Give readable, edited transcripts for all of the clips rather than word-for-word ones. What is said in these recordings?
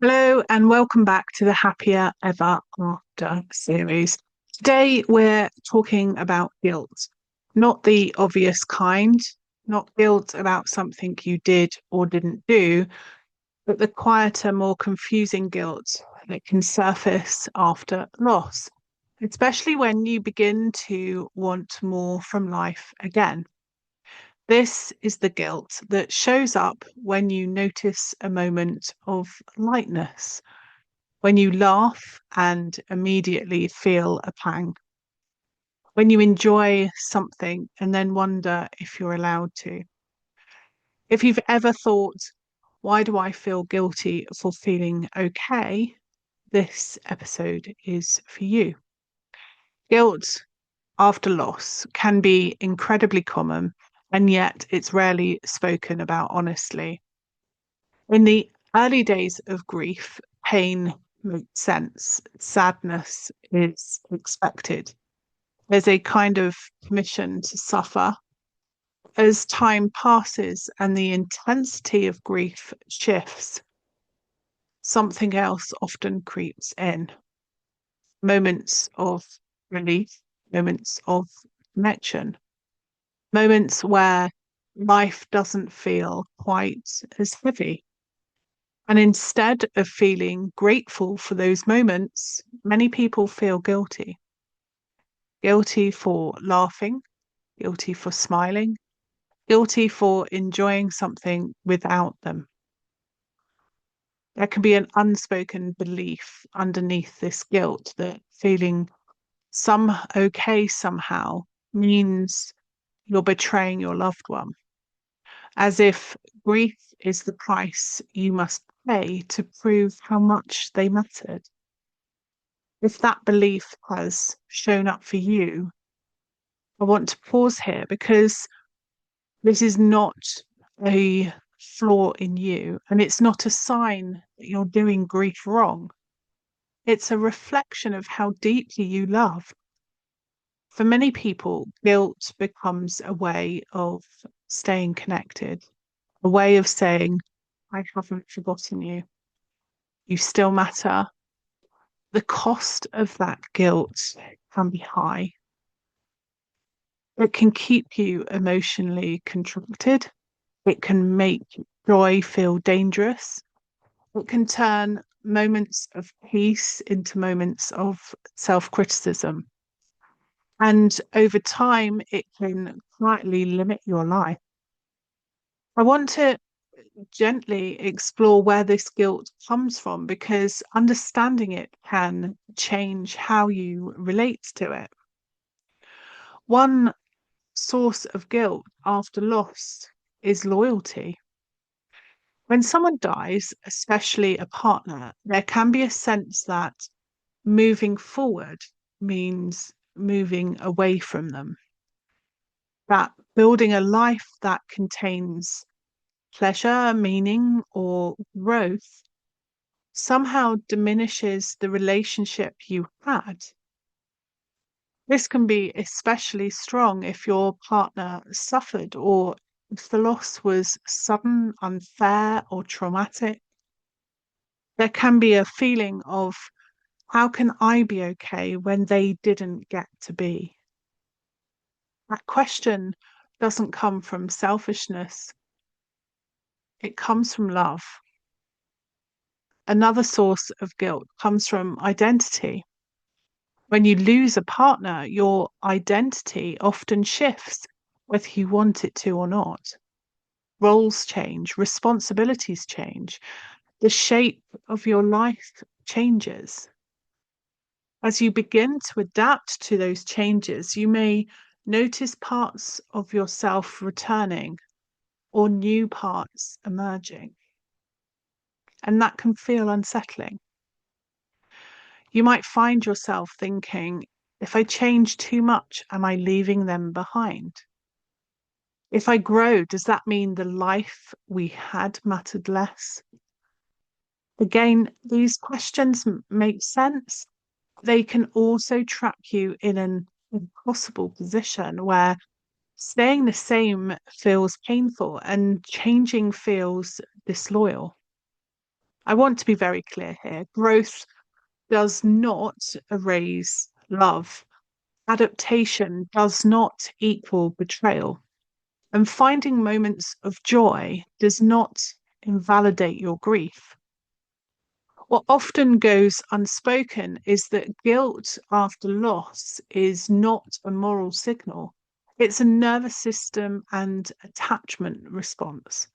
Hello and welcome back to the Happier Ever After series. Today we're talking about guilt, not the obvious kind, not guilt about something you did or didn't do, but the quieter, more confusing guilt that can surface after loss, especially when you begin to want more from life again. This is the guilt that shows up when you notice a moment of lightness, when you laugh and immediately feel a pang, when you enjoy something and then wonder if you're allowed to. If you've ever thought, why do I feel guilty for feeling okay? This episode is for you. Guilt after loss can be incredibly common, and yet it's rarely spoken about honestly. In the early days of grief, pain makes sense, sadness is expected. There's a kind of permission to suffer. As time passes and the intensity of grief shifts, something else often creeps in. Moments of relief, moments of connection, moments where life doesn't feel quite as heavy. And instead of feeling grateful for those moments, many people feel guilty. Guilty for laughing, guilty for smiling, guilty for enjoying something without them. There can be an unspoken belief underneath this guilt that feeling some okay somehow means you're betraying your loved one, as if grief is the price you must pay to prove how much they mattered. If that belief has shown up for you, I want to pause here because this is not a flaw in you, and it's not a sign that you're doing grief wrong. It's a reflection of how deeply you love. For many people, guilt becomes a way of staying connected, a way of saying, I haven't forgotten you. You still matter. The cost of that guilt can be high. It can keep you emotionally contracted. It can make joy feel dangerous. It can turn moments of peace into moments of self criticism. And over time, it can quietly limit your life. I want to gently explore where this guilt comes from because understanding it can change how you relate to it. One source of guilt after loss is loyalty. When someone dies, especially a partner, there can be a sense that moving forward means moving away from them, that building a life that contains pleasure, meaning, or growth somehow diminishes the relationship you had. This can be especially strong if your partner suffered or if the loss was sudden, unfair, or traumatic. There can be a feeling of, how can I be okay when they didn't get to be? That question doesn't come from selfishness, it comes from love. Another source of guilt comes from identity. When you lose a partner, your identity often shifts, whether you want it to or not. Roles change, responsibilities change, the shape of your life changes. As you begin to adapt to those changes, you may notice parts of yourself returning or new parts emerging, and that can feel unsettling. You might find yourself thinking, if I change too much, am I leaving them behind? If I grow, does that mean the life we had mattered less? Again, these questions make sense. They can also trap you in an impossible position where staying the same feels painful and changing feels disloyal. I want to be very clear here. Growth does not erase love. Adaptation does not equal betrayal. And finding moments of joy does not invalidate your grief. What often goes unspoken is that guilt after loss is not a moral signal. It's a nervous system and attachment response.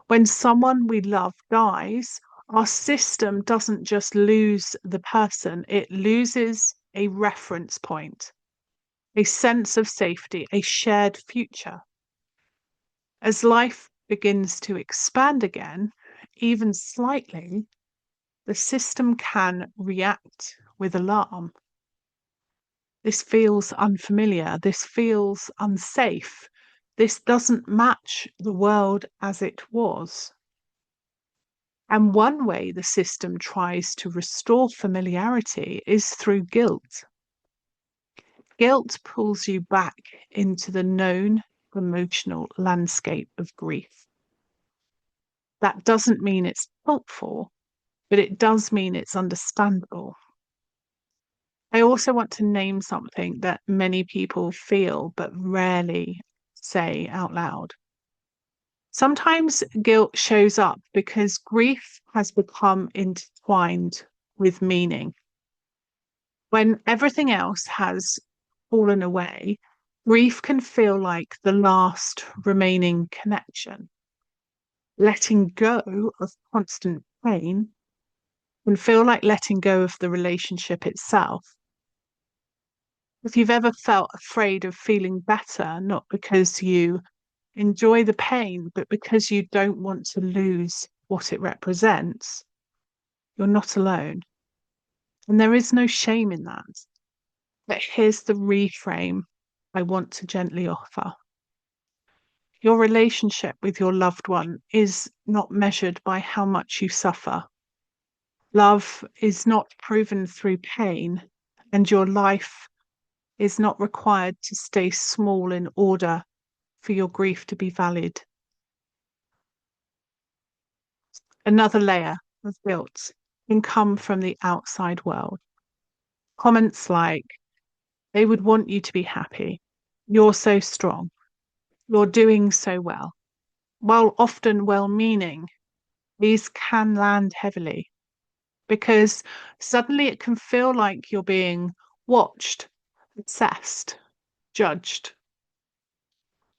When someone we love dies, our system doesn't just lose the person, it loses a reference point, a sense of safety, a shared future. As life begins to expand again, even slightly, the system can react with alarm. This feels unfamiliar. This feels unsafe. This doesn't match the world as it was. And one way the system tries to restore familiarity is through guilt. Guilt pulls you back into the known emotional landscape of grief. That doesn't mean it's helpful, but it does mean it's understandable. I also want to name something that many people feel but rarely say out loud. Sometimes guilt shows up because grief has become intertwined with meaning. When everything else has fallen away, grief can feel like the last remaining connection. Letting go of constant pain can feel like letting go of the relationship itself. If you've ever felt afraid of feeling better, not because you enjoy the pain, but because you don't want to lose what it represents, you're not alone. And there is no shame in that. But here's the reframe I want to gently offer. Your relationship with your loved one is not measured by how much you suffer. Love is not proven through pain, and your life is not required to stay small in order for your grief to be valid. Another layer of guilt can come from the outside world. Comments like, they would want you to be happy. You're so strong. You're doing so well. While often well meaning, these can land heavily because suddenly it can feel like you're being watched, assessed, judged.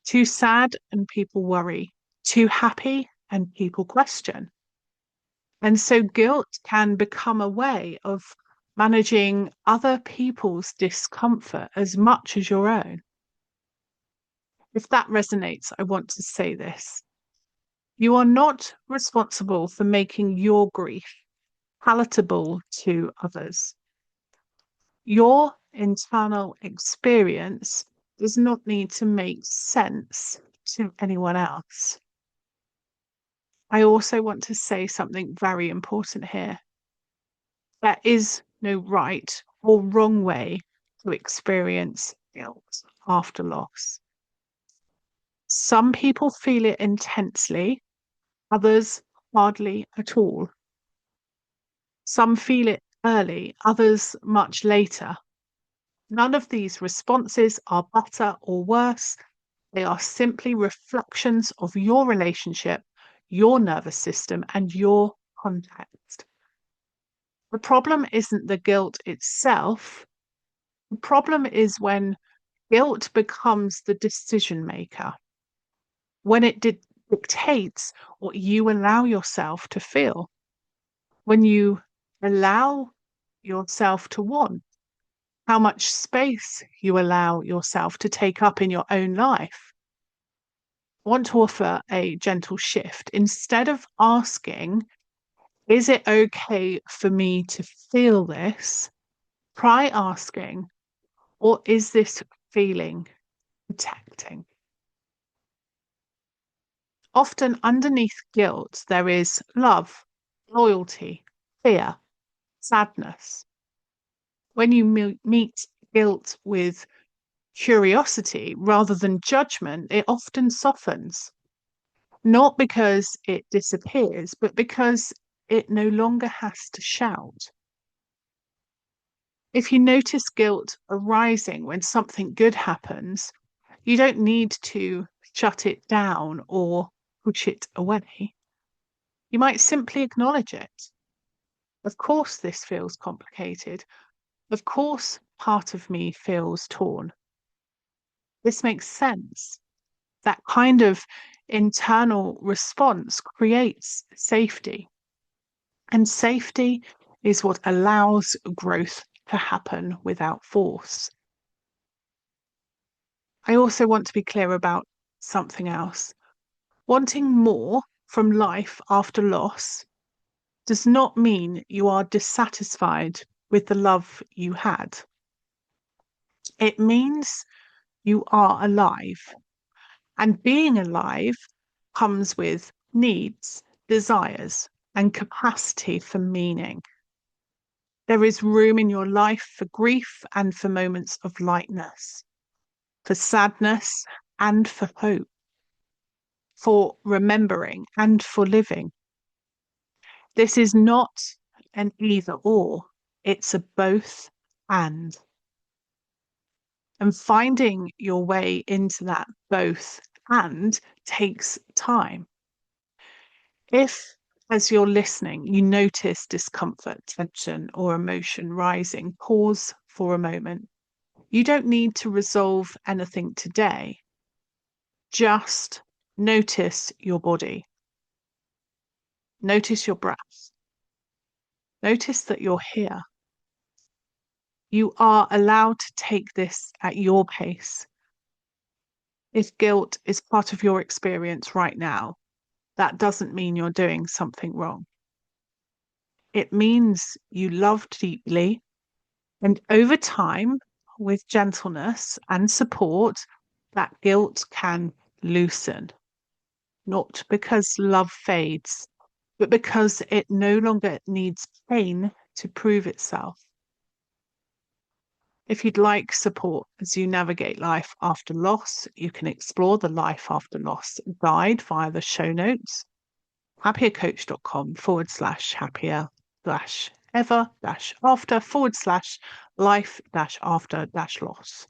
Too sad and people worry. Too happy and people question. And so guilt can become a way of managing other people's discomfort as much as your own. If that resonates, I want to say this. You are not responsible for making your grief palatable to others. Your internal experience does not need to make sense to anyone else. I also want to say something very important here. There is no right or wrong way to experience guilt after loss. Some people feel it intensely, others hardly at all. Some feel it early, others much later. None of these responses are better or worse. They are simply reflections of your relationship, your nervous system, and your context. The problem isn't the guilt itself. The problem is when guilt becomes the decision maker, when it dictates what you allow yourself to feel, when you allow yourself to want, how much space you allow yourself to take up in your own life. I want to offer a gentle shift. Instead of asking, is it okay for me to feel this? Try asking, what is this feeling protecting? Often underneath guilt, there is love, loyalty, fear, sadness. When you meet guilt with curiosity rather than judgment, it often softens, not because it disappears, but because it no longer has to shout. If you notice guilt arising when something good happens, you don't need to shut it down or push it away. You might simply acknowledge it. Of course, this feels complicated. Of course, part of me feels torn. This makes sense. That kind of internal response creates safety. And safety is what allows growth to happen without force. I also want to be clear about something else. Wanting more from life after loss does not mean you are dissatisfied with the love you had. It means you are alive. And being alive comes with needs, desires, and capacity for meaning. There is room in your life for grief and for moments of lightness, for sadness and for hope, for remembering and for living. This is not an either or, it's a both and. And finding your way into that both and takes time. If, as you're listening, you notice discomfort, tension, or emotion rising, pause for a moment. You don't need to resolve anything today. Just notice your body. Notice your breath. Notice that you're here. You are allowed to take this at your pace. If guilt is part of your experience right now, that doesn't mean you're doing something wrong. It means you loved deeply, and over time, with gentleness and support, that guilt can loosen. Not because love fades, but because it no longer needs pain to prove itself. If you'd like support as you navigate life after loss, you can explore the Life After Loss guide via the show notes, happyacoach.com/happier-ever-after/life-after-loss.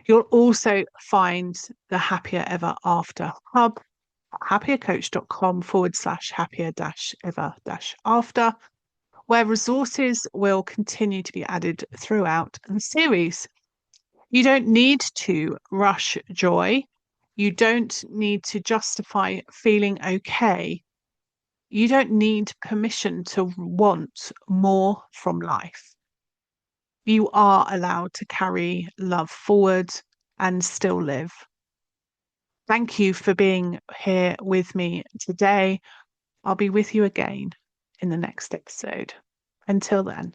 You'll also find the Happya Ever After hub at happyacoach.com/happier-ever-after, where resources will continue to be added throughout the series. You don't need to rush joy. You don't need to justify feeling okay. You don't need permission to want more from life. You are allowed to carry love forward and still live. Thank you for being here with me today. I'll be with you again in the next episode. Until then.